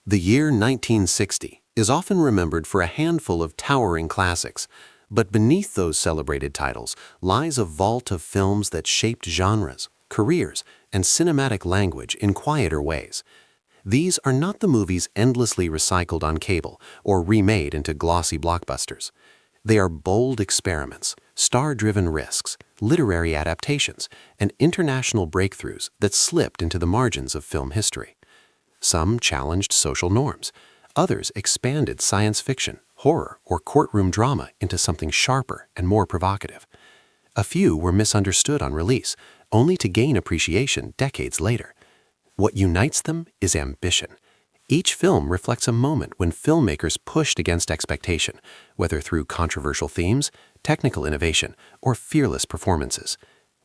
The year 1960 is often remembered for a handful of towering classics, but beneath those celebrated titles lies a vault of films that shaped genres, careers, and cinematic language in quieter ways. These are not the movies endlessly recycled on cable or remade into glossy blockbusters. They are bold experiments, star-driven risks, literary adaptations, and international breakthroughs that slipped into the margins of film history. Some challenged social norms. Others expanded science fiction, horror, or courtroom drama into something sharper and more provocative. A few were misunderstood on release, only to gain appreciation decades later. What unites them is ambition. Each film reflects a moment when filmmakers pushed against expectation, whether through controversial themes, technical innovation, or fearless performances.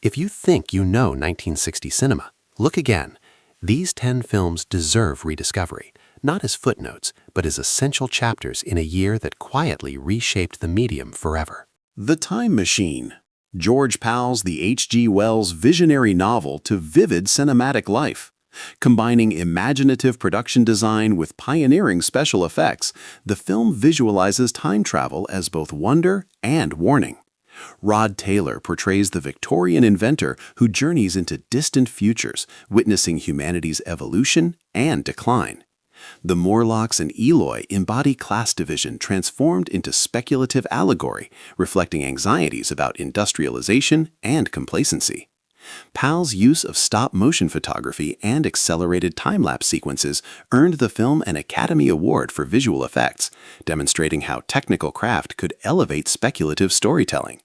If you think you know 1960 cinema, look again. These 10 films deserve rediscovery, not as footnotes, but as essential chapters in a year that quietly reshaped the medium forever. The Time Machine. George Pal's the H.G. Wells visionary novel to vivid cinematic life. Combining imaginative production design with pioneering special effects, the film visualizes time travel as both wonder and warning. Rod Taylor portrays the Victorian inventor who journeys into distant futures, witnessing humanity's evolution and decline. The Morlocks and Eloy embody class division transformed into speculative allegory, reflecting anxieties about industrialization and complacency. Pal's use of stop-motion photography and accelerated time-lapse sequences earned the film an Academy Award for visual effects, demonstrating how technical craft could elevate speculative storytelling.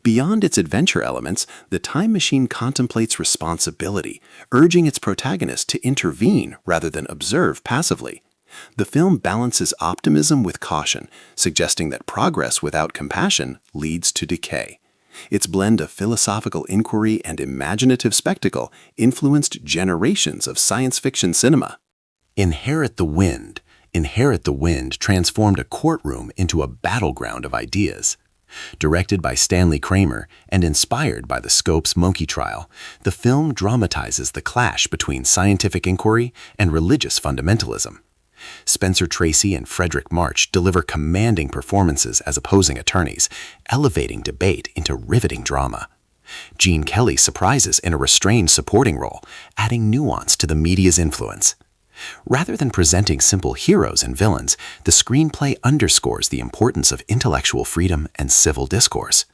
Beyond its adventure elements, The Time Machine contemplates responsibility, urging its protagonist to intervene rather than observe passively. The film balances optimism with caution, suggesting that progress without compassion leads to decay. Its blend of philosophical inquiry and imaginative spectacle influenced generations of science fiction cinema. Inherit the Wind. Inherit the Wind transformed a courtroom into a battleground of ideas. Directed by Stanley Kramer and inspired by the Scopes monkey trial, the film dramatizes the clash between scientific inquiry and religious fundamentalism. Spencer Tracy and Frederick March deliver commanding performances as opposing attorneys, elevating debate into riveting drama. Gene Kelly surprises in a restrained supporting role, adding nuance to the media's influence. Rather than presenting simple heroes and villains, the screenplay underscores the importance of intellectual freedom and civil discourse.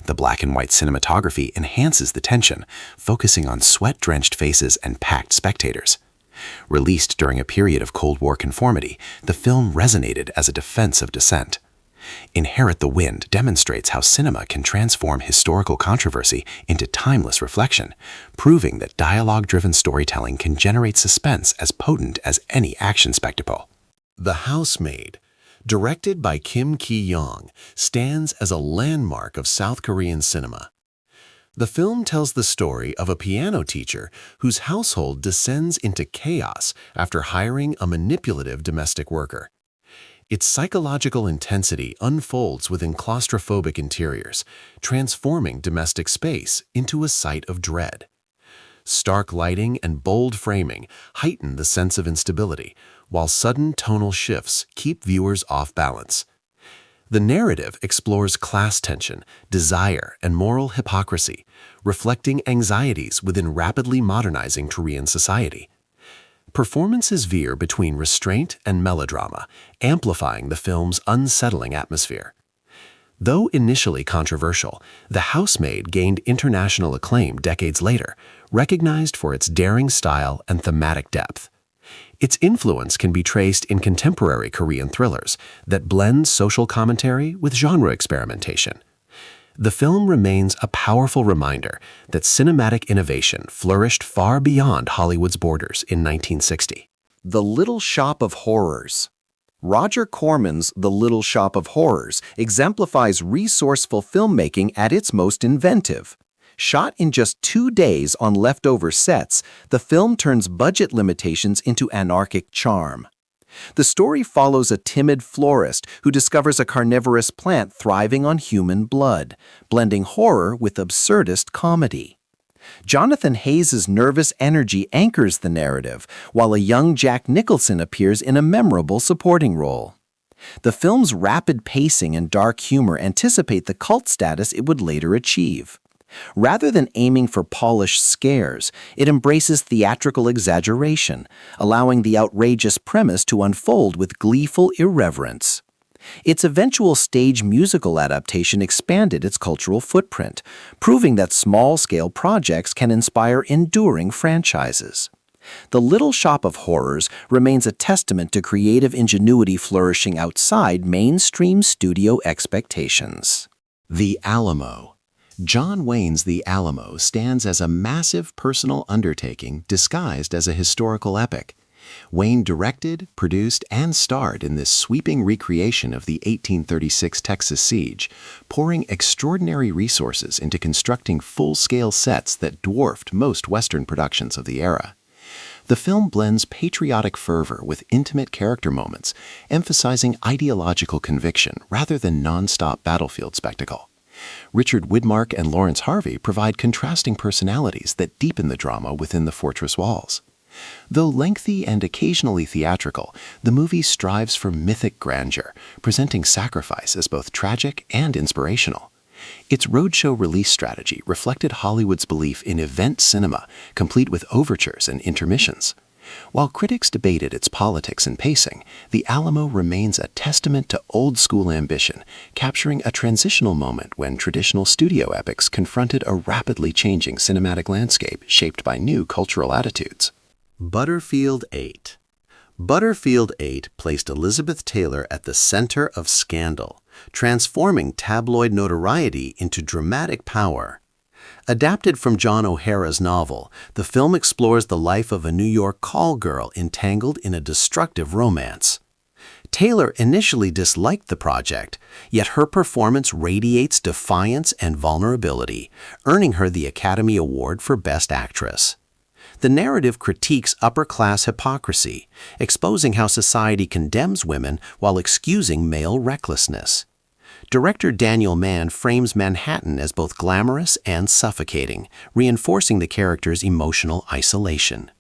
The black and white cinematography enhances the tension, focusing on sweat-drenched faces and packed spectators. Released during a period of Cold War conformity, the film resonated as a defense of dissent. Inherit the Wind demonstrates how cinema can transform historical controversy into timeless reflection, proving that dialogue-driven storytelling can generate suspense as potent as any action spectacle. The Housemaid, directed by Kim Ki-young, stands as a landmark of South Korean cinema. The film tells the story of a piano teacher whose household descends into chaos after hiring a manipulative domestic worker. Its psychological intensity unfolds within claustrophobic interiors, transforming domestic space into a site of dread. Stark lighting and bold framing heighten the sense of instability, while sudden tonal shifts keep viewers off balance. The narrative explores class tension, desire, and moral hypocrisy, reflecting anxieties within rapidly modernizing Korean society. Performances veer between restraint and melodrama, amplifying the film's unsettling atmosphere. Though initially controversial, The Housemaid gained international acclaim decades later, recognized for its daring style and thematic depth. Its influence can be traced in contemporary Korean thrillers that blend social commentary with genre experimentation. The film remains a powerful reminder that cinematic innovation flourished far beyond Hollywood's borders in 1960. The Little Shop of Horrors. Roger Corman's The Little Shop of Horrors exemplifies resourceful filmmaking at its most inventive. Shot in just 2 days on leftover sets, the film turns budget limitations into anarchic charm. The story follows a timid florist who discovers a carnivorous plant thriving on human blood, blending horror with absurdist comedy. Jonathan Hayes's nervous energy anchors the narrative, while a young Jack Nicholson appears in a memorable supporting role. The film's rapid pacing and dark humor anticipate the cult status it would later achieve. Rather than aiming for polished scares, it embraces theatrical exaggeration, allowing the outrageous premise to unfold with gleeful irreverence. Its eventual stage musical adaptation expanded its cultural footprint, proving that small-scale projects can inspire enduring franchises. The Little Shop of Horrors remains a testament to creative ingenuity flourishing outside mainstream studio expectations. The Alamo. John Wayne's The Alamo stands as a massive personal undertaking disguised as a historical epic. Wayne directed, produced, and starred in this sweeping recreation of the 1836 Texas siege, pouring extraordinary resources into constructing full-scale sets that dwarfed most Western productions of the era. The film blends patriotic fervor with intimate character moments, emphasizing ideological conviction rather than non-stop battlefield spectacle. Richard Widmark and Lawrence Harvey provide contrasting personalities that deepen the drama within the fortress walls. Though lengthy and occasionally theatrical, the movie strives for mythic grandeur, presenting sacrifice as both tragic and inspirational. Its roadshow release strategy reflected Hollywood's belief in event cinema, complete with overtures and intermissions. While critics debated its politics and pacing, The Alamo remains a testament to old-school ambition, capturing a transitional moment when traditional studio epics confronted a rapidly changing cinematic landscape shaped by new cultural attitudes. Butterfield 8. Butterfield 8 placed Elizabeth Taylor at the center of scandal, transforming tabloid notoriety into dramatic power. Adapted from John O'Hara's novel, the film explores the life of a New York call girl entangled in a destructive romance. Taylor initially disliked the project, yet her performance radiates defiance and vulnerability, earning her the Academy Award for Best Actress. The narrative critiques upper-class hypocrisy, exposing how society condemns women while excusing male recklessness. Director Daniel Mann frames Manhattan as both glamorous and suffocating, reinforcing the character's emotional isolation.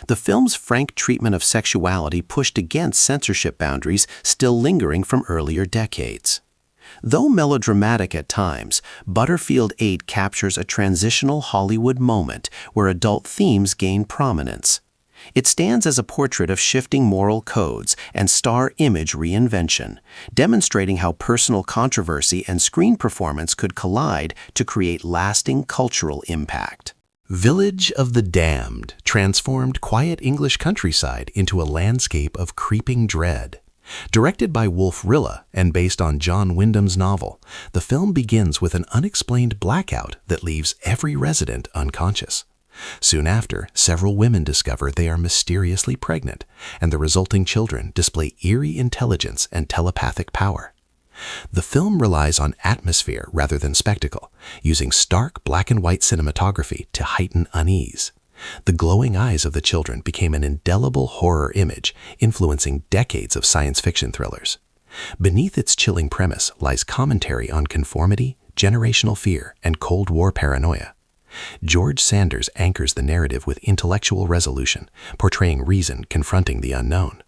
The film's frank treatment of sexuality pushed against censorship boundaries still lingering from earlier decades. Though melodramatic at times, Butterfield 8 captures a transitional Hollywood moment where adult themes gain prominence. It stands as a portrait of shifting moral codes and star image reinvention, demonstrating how personal controversy and screen performance could collide to create lasting cultural impact. Village of the Damned transformed quiet English countryside into a landscape of creeping dread. Directed by Wolf Rilla and based on John Wyndham's novel, the film begins with an unexplained blackout that leaves every resident unconscious. Soon after, several women discover they are mysteriously pregnant, and the resulting children display eerie intelligence and telepathic power. The film relies on atmosphere rather than spectacle, using stark black and white cinematography to heighten unease. The glowing eyes of the children became an indelible horror image, influencing decades of science fiction thrillers. Beneath its chilling premise lies commentary on conformity, generational fear, and Cold War paranoia. George Sanders anchors the narrative with intellectual resolution, portraying reason confronting the unknown.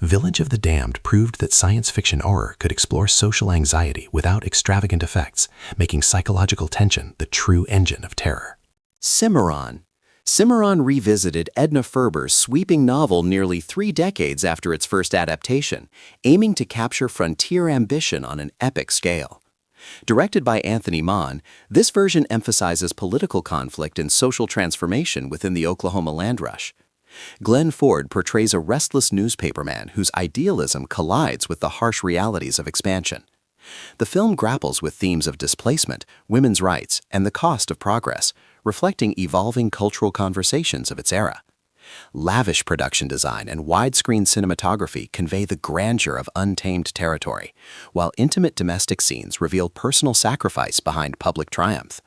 Village of the Damned proved that science fiction horror could explore social anxiety without extravagant effects, making psychological tension the true engine of terror. Cimarron. Cimarron revisited Edna Ferber's sweeping novel nearly 3 decades after its first adaptation, aiming to capture frontier ambition on an epic scale. Directed by Anthony Mann, this version emphasizes political conflict and social transformation within the Oklahoma land rush. Glenn Ford portrays a restless newspaperman whose idealism collides with the harsh realities of expansion. The film grapples with themes of displacement, women's rights, and the cost of progress, reflecting evolving cultural conversations of its era. Lavish production design and widescreen cinematography convey the grandeur of untamed territory, while intimate domestic scenes reveal personal sacrifice behind public triumph.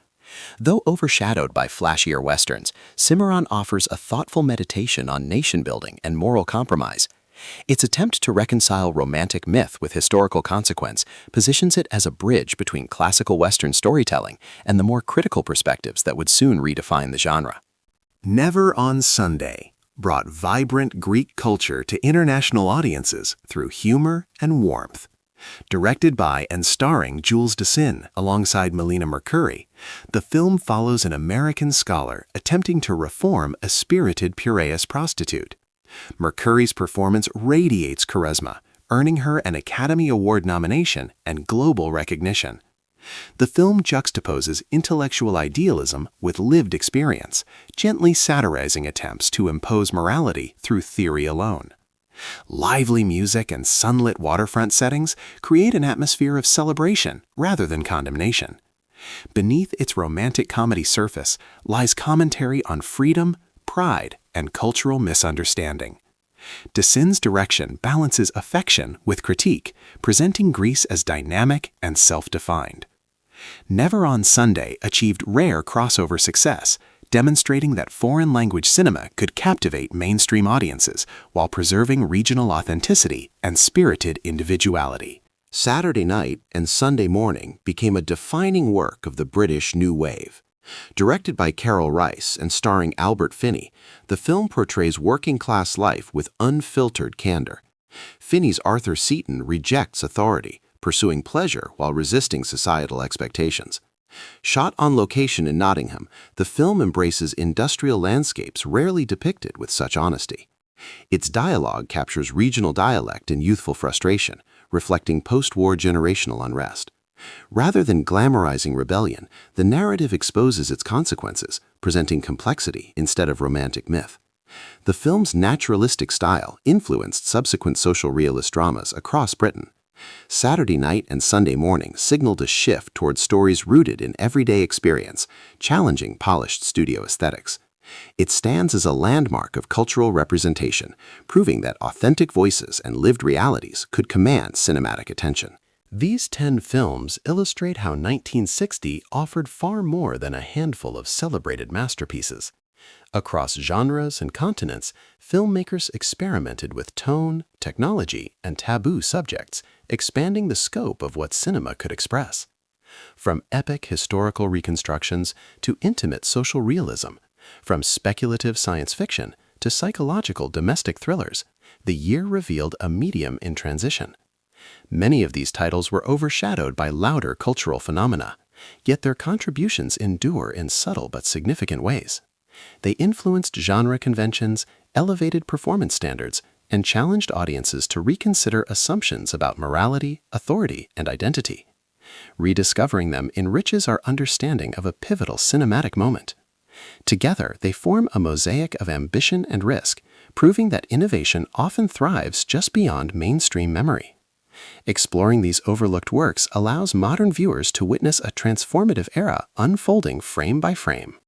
Though overshadowed by flashier westerns, Cimarron offers a thoughtful meditation on nation-building and moral compromise, Its attempt to reconcile romantic myth with historical consequence positions it as a bridge between classical Western storytelling and the more critical perspectives that would soon redefine the genre. Never on Sunday brought vibrant Greek culture to international audiences through humor and warmth. Directed by and starring Jules Dassin alongside Melina Mercouri, the film follows an American scholar attempting to reform a spirited Piraeus prostitute. Mercouri's performance radiates charisma, earning her an Academy Award nomination and global recognition. The film juxtaposes intellectual idealism with lived experience, gently satirizing attempts to impose morality through theory alone. Lively music and sunlit waterfront settings create an atmosphere of celebration rather than condemnation. Beneath its romantic comedy surface lies commentary on freedom, pride, and cultural misunderstanding. Dassin's direction balances affection with critique, presenting Greece as dynamic and self-defined. Never on Sunday achieved rare crossover success, demonstrating that foreign language cinema could captivate mainstream audiences while preserving regional authenticity and spirited individuality. Saturday Night and Sunday Morning became a defining work of the British New Wave. Directed by Carol Rice and starring Albert Finney, the film portrays working-class life with unfiltered candor. Finney's Arthur Seaton rejects authority, pursuing pleasure while resisting societal expectations. Shot on location in Nottingham, the film embraces industrial landscapes rarely depicted with such honesty. Its dialogue captures regional dialect and youthful frustration, reflecting post-war generational unrest. Rather than glamorizing rebellion, the narrative exposes its consequences, presenting complexity instead of romantic myth. The film's naturalistic style influenced subsequent social realist dramas across Britain. Saturday Night and Sunday Morning signaled a shift towards stories rooted in everyday experience, challenging polished studio aesthetics. It stands as a landmark of cultural representation, proving that authentic voices and lived realities could command cinematic attention. These 10 films illustrate how 1960 offered far more than a handful of celebrated masterpieces. Across genres and continents, filmmakers experimented with tone, technology, and taboo subjects, expanding the scope of what cinema could express. From epic historical reconstructions to intimate social realism, from speculative science fiction to psychological domestic thrillers, the year revealed a medium in transition. Many of these titles were overshadowed by louder cultural phenomena, yet their contributions endure in subtle but significant ways. They influenced genre conventions, elevated performance standards, and challenged audiences to reconsider assumptions about morality, authority, and identity. Rediscovering them enriches our understanding of a pivotal cinematic moment. Together, they form a mosaic of ambition and risk, proving that innovation often thrives just beyond mainstream memory. Exploring these overlooked works allows modern viewers to witness a transformative era unfolding frame by frame.